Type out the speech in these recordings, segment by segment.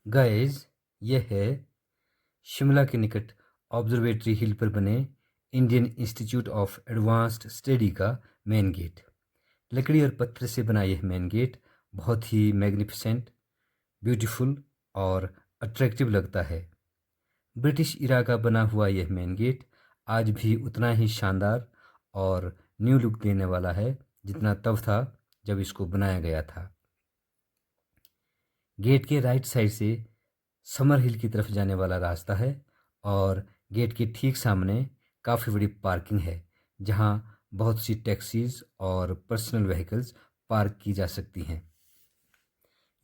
Guys, यह है शिमला के निकट ऑब्जर्वेटरी हिल पर बने Indian institute of advanced study का मेन गेट। लकड़ी और पत्थर से बना यह मेन गेट बहुत ही मैग्निफिसेंट, ब्यूटीफुल और अट्रैक्टिव लगता है। ब्रिटिश इरा का बना हुआ यह मेन गेट आज भी उतना ही शानदार और न्यू लुक देने वाला है जितना तब था जब इसको बनाया गया था। गेट के राइट साइड से समर हिल की तरफ जाने वाला रास्ता है और गेट के ठीक सामने काफ़ी बड़ी पार्किंग है जहां बहुत सी टैक्सीज और पर्सनल व्हीकल्स पार्क की जा सकती हैं।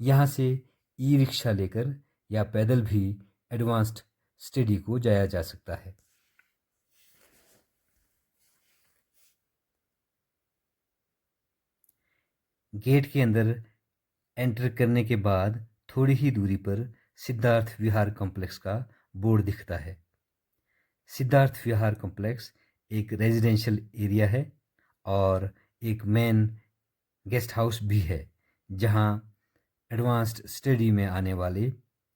यहां से ई रिक्शा लेकर या पैदल भी एडवांस्ड स्टडी को जाया जा सकता है। गेट के अंदर एंटर करने के बाद थोड़ी ही दूरी पर सिद्धार्थ विहार कॉम्प्लेक्स का बोर्ड दिखता है। सिद्धार्थ विहार कॉम्प्लेक्स एक रेजिडेंशियल एरिया है और एक मेन गेस्ट हाउस भी है जहां एडवांस्ड स्टडी में आने वाले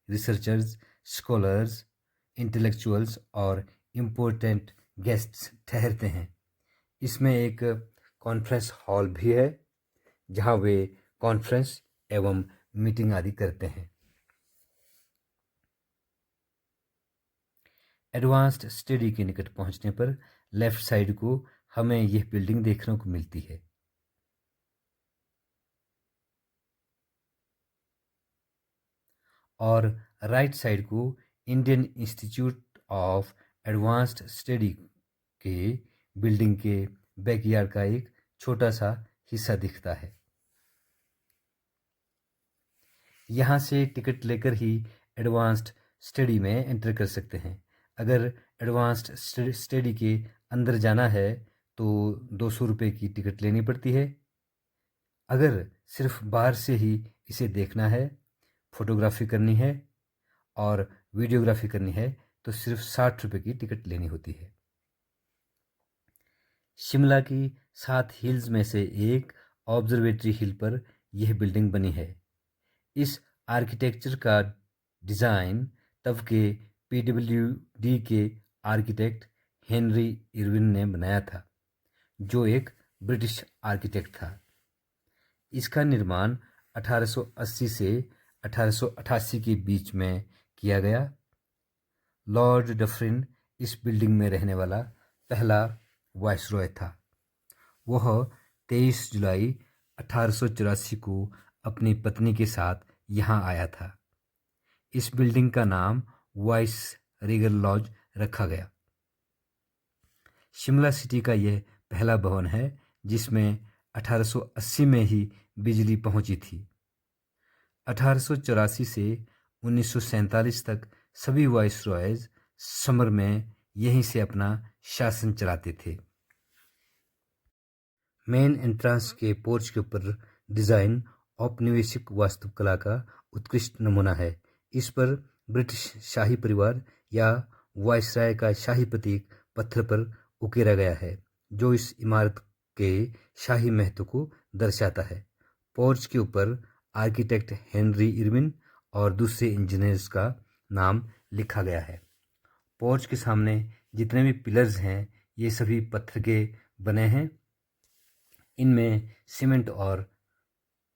रिसर्चर्स, स्कॉलर्स, इंटेलेक्चुअल्स और इम्पोर्टेंट गेस्ट्स ठहरते हैं। इसमें एक कॉन्फ्रेंस हॉल भी है जहां वे कॉन्फ्रेंस एवं मीटिंग आदि करते हैं। एडवांस्ड स्टडी के निकट पहुंचने पर लेफ्ट साइड को हमें यह बिल्डिंग देखने को मिलती है। और राइट साइड को Indian institute of advanced study के बिल्डिंग के बैकयार्ड का एक छोटा सा हिस्सा दिखता है। यहाँ से टिकट लेकर ही एडवांस्ड स्टडी में एंटर कर सकते हैं। अगर एडवांस्ड स्टडी के अंदर जाना है तो 200 रुपये की टिकट लेनी पड़ती है। अगर सिर्फ बाहर से ही इसे देखना है, फोटोग्राफी करनी है और वीडियोग्राफी करनी है तो सिर्फ 60 रुपये की टिकट लेनी होती है। शिमला की 7 हिल्स में से एक ऑब्जर्वेटरी हिल पर यह बिल्डिंग बनी है। इस आर्किटेक्चर का डिज़ाइन तब के पीडब्ल्यूडी के आर्किटेक्ट हेनरी इरविन ने बनाया था, जो एक ब्रिटिश आर्किटेक्ट था। इसका निर्माण 1880 से 1888 के बीच में किया गया। लॉर्ड डफरिन इस बिल्डिंग में रहने वाला पहला वाइसरॉय था। वह 23 जुलाई 1884 को अपनी पत्नी के साथ यहाँ आया था। इस बिल्डिंग का नाम वाइस रीगल लॉज रखा गया। शिमला सिटी का यह पहला भवन है जिसमें 1880 में ही बिजली पहुंची थी। 1884 से 1947 तक सभी वाइसरॉयज समर में यहीं से अपना शासन चलाते थे। मेन एंट्रेंस के पोर्च के ऊपर डिज़ाइन औपनिवेशिक वास्तुकला का उत्कृष्ट नमूना है। इस पर ब्रिटिश शाही परिवार या वायसराय का शाही प्रतीक पत्थर पर उकेरा गया है, जो इस इमारत के शाही महत्व को दर्शाता है। पोर्च के ऊपर आर्किटेक्ट हेनरी इरविन और दूसरे इंजीनियर्स का नाम लिखा गया है। पोर्च के सामने जितने भी पिलर्स हैं ये सभी पत्थर के बने हैं। इनमें सीमेंट और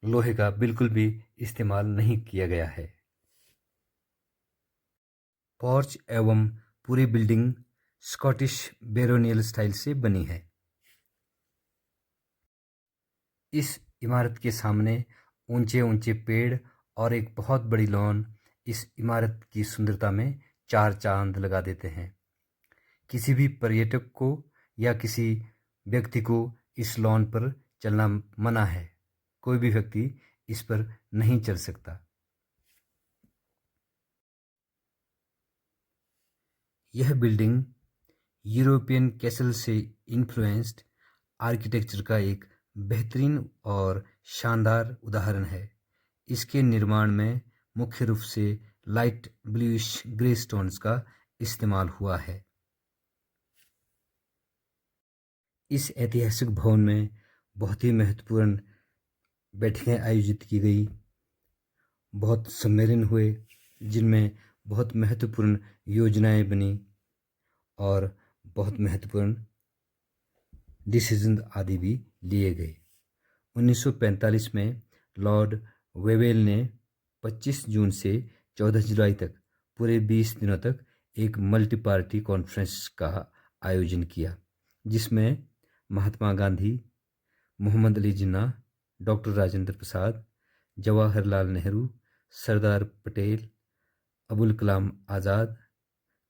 लोहे का बिल्कुल भी इस्तेमाल नहीं किया गया है। पोर्च एवं पूरी बिल्डिंग स्कॉटिश बेरोनियल स्टाइल से बनी है। इस इमारत के सामने ऊंचे ऊंचे पेड़ और एक बहुत बड़ी लॉन इस इमारत की सुंदरता में चार चांद लगा देते हैं। किसी भी पर्यटक को या किसी व्यक्ति को इस लॉन पर चलना मना है। कोई भी व्यक्ति इस पर नहीं चल सकता। यह बिल्डिंग यूरोपियन कैसल से इन्फ्लुएंस्ड आर्किटेक्चर का एक बेहतरीन और शानदार उदाहरण है। इसके निर्माण में मुख्य रूप से लाइट ब्लूइश ग्रे स्टोन्स का इस्तेमाल हुआ है। इस ऐतिहासिक भवन में बहुत ही महत्वपूर्ण बैठकें आयोजित की गई, बहुत सम्मेलन हुए जिनमें बहुत महत्वपूर्ण योजनाएं बनी और बहुत महत्वपूर्ण डिसीजन आदि भी लिए गए। 1945 में लॉर्ड वेवेल ने 25 जून से 14 जुलाई तक पूरे 20 दिनों तक एक मल्टी पार्टी कॉन्फ्रेंस का आयोजन किया, जिसमें महात्मा गांधी, मोहम्मद अली जिन्ना, डॉक्टर राजेंद्र प्रसाद, जवाहरलाल नेहरू, सरदार पटेल, अबुल कलाम आज़ाद,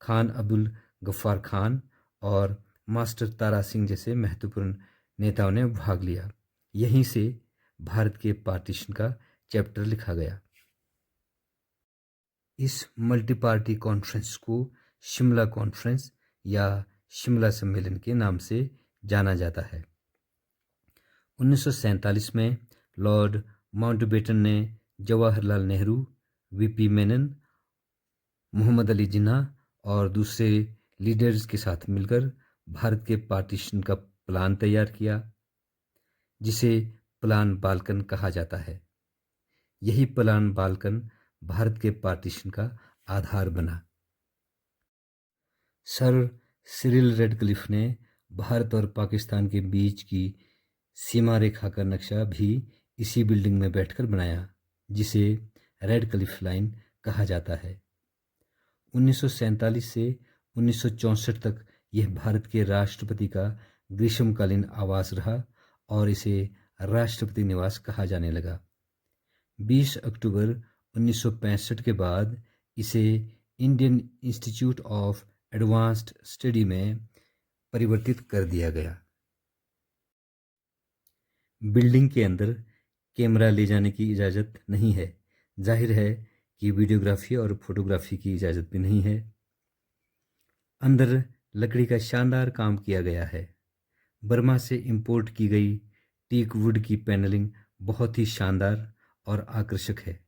खान अब्दुल गफ्फार खान और मास्टर तारा सिंह जैसे महत्वपूर्ण नेताओं ने भाग लिया। यहीं से भारत के पार्टीशन का चैप्टर लिखा गया। इस मल्टी पार्टी कॉन्फ्रेंस को शिमला कॉन्फ्रेंस या शिमला सम्मेलन के नाम से जाना जाता है। 1947 में लॉर्ड माउंटबेटन ने जवाहरलाल नेहरू, वीपी मेनन, मोहम्मद अली जिन्ना और दूसरे लीडर्स के साथ मिलकर भारत के पार्टीशन का प्लान तैयार किया, जिसे प्लान बाल्कन कहा जाता है। यही प्लान बाल्कन भारत के पार्टीशन का आधार बना। सर सिरिल रेडक्लिफ ने भारत और पाकिस्तान के बीच की सीमा रेखा का नक्शा भी इसी बिल्डिंग में बैठकर बनाया, जिसे रेडक्लिफ लाइन कहा जाता है। 1947 से 1964 तक यह भारत के राष्ट्रपति का ग्रीष्मकालीन आवास रहा और इसे राष्ट्रपति निवास कहा जाने लगा। 20 अक्टूबर 1965 के बाद इसे Indian institute of advanced study में परिवर्तित कर दिया गया। बिल्डिंग के अंदर कैमरा ले जाने की इजाज़त नहीं है। जाहिर है कि वीडियोग्राफी और फोटोग्राफी की इजाज़त भी नहीं है। अंदर लकड़ी का शानदार काम किया गया है। बर्मा से इंपोर्ट की गई टीक वुड की पैनलिंग बहुत ही शानदार और आकर्षक है।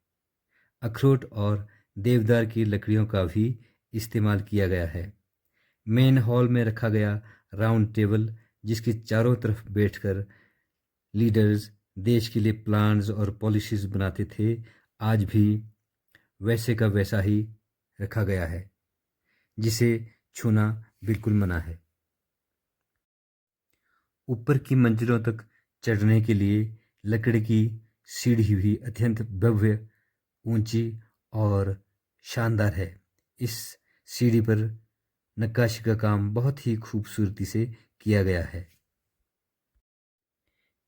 अखरोट और देवदार की लकड़ियों का भी इस्तेमाल किया गया है। मेन हॉल में रखा गया राउंड टेबल, जिसके चारों तरफ बैठकर लीडर्स देश के लिए प्लान्स और पॉलिसीज बनाते थे, आज भी वैसे का वैसा ही रखा गया है, जिसे छूना बिल्कुल मना है। ऊपर की मंजिलों तक चढ़ने के लिए लकड़ी की सीढ़ी भी अत्यंत भव्य, ऊंची और शानदार है। इस सीढ़ी पर नक्काशी का काम बहुत ही खूबसूरती से किया गया है।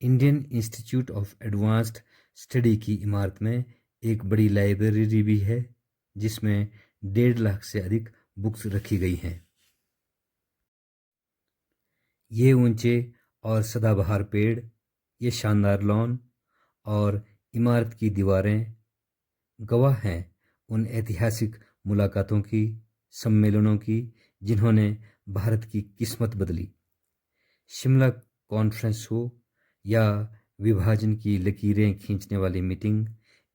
Indian institute of advanced study की इमारत में एक बड़ी लाइब्रेरी भी है, जिसमें 1.5 लाख से अधिक बुक्स रखी गई हैं। ये ऊंचे और सदाबहार पेड़, ये शानदार लॉन और इमारत की दीवारें गवाह हैं उन ऐतिहासिक मुलाकातों की, सम्मेलनों की, जिन्होंने भारत की किस्मत बदली। शिमला कॉन्फ्रेंस हो या विभाजन की लकीरें खींचने वाली मीटिंग,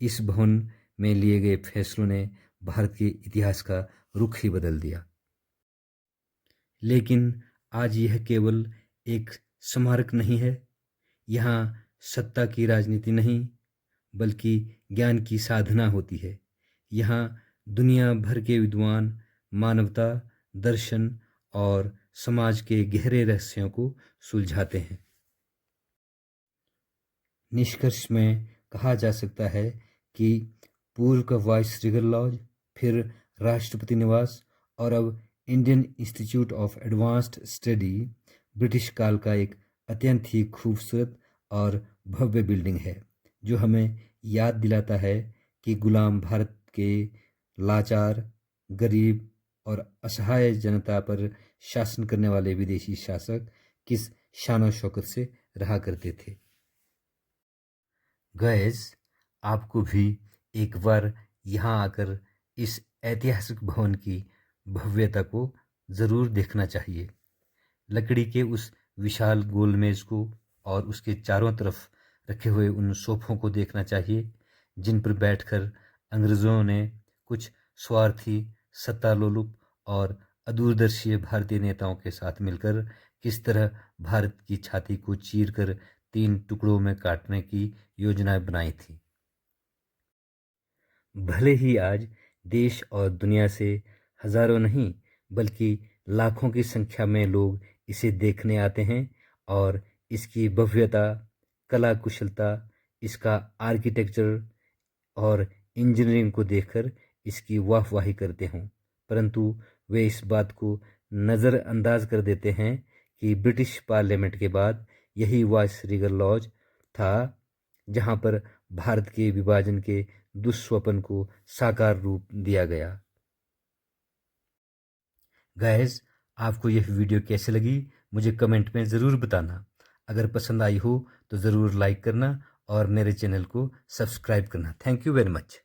इस भवन में लिए गए फैसलों ने भारत के इतिहास का रुख ही बदल दिया। लेकिन आज यह केवल एक स्मारक नहीं है। यहाँ सत्ता की राजनीति नहीं, बल्कि ज्ञान की साधना होती है। यहाँ दुनिया भर के विद्वान मानवता, दर्शन और समाज के गहरे रहस्यों को सुलझाते हैं। निष्कर्ष में कहा जा सकता है कि पूर्व का वाइस रिगल लॉज, फिर राष्ट्रपति निवास और अब Indian institute of advanced study British काल का एक अत्यंत ही खूबसूरत और भव्य बिल्डिंग है, जो हमें याद दिलाता है कि गुलाम भारत के लाचार, गरीब और असहाय जनता पर शासन करने वाले विदेशी शासक किस शान शौकत से रहा करते थे। गैस, आपको भी एक बार यहाँ आकर इस ऐतिहासिक भवन की भव्यता को ज़रूर देखना चाहिए। लकड़ी के उस विशाल गोल मेज को और उसके चारों तरफ रखे हुए उन सोफों को देखना चाहिए, जिन पर बैठकर अंग्रेज़ों ने कुछ स्वार्थी, सत्तालोलुप और अदूरदर्शी भारतीय नेताओं के साथ मिलकर किस तरह भारत की छाती को चीरकर 3 टुकड़ों में काटने की योजनाएं बनाई थी। भले ही आज देश और दुनिया से हजारों नहीं बल्कि लाखों की संख्या में लोग इसे देखने आते हैं और इसकी भव्यता, कला कुशलता, इसका आर्किटेक्चर और इंजीनियरिंग को देखकर इसकी वाहवाही करते हों, परंतु वे इस बात को नज़रअंदाज कर देते हैं कि ब्रिटिश पार्लियामेंट के बाद यही वाइसरीगल लॉज था जहां पर भारत के विभाजन के दुस्वप्न को साकार रूप दिया गया। गाइस, आपको यह वीडियो कैसे लगी मुझे कमेंट में ज़रूर बताना। अगर पसंद आई हो तो ज़रूर लाइक करना और मेरे चैनल को सब्सक्राइब करना। Thank you very much.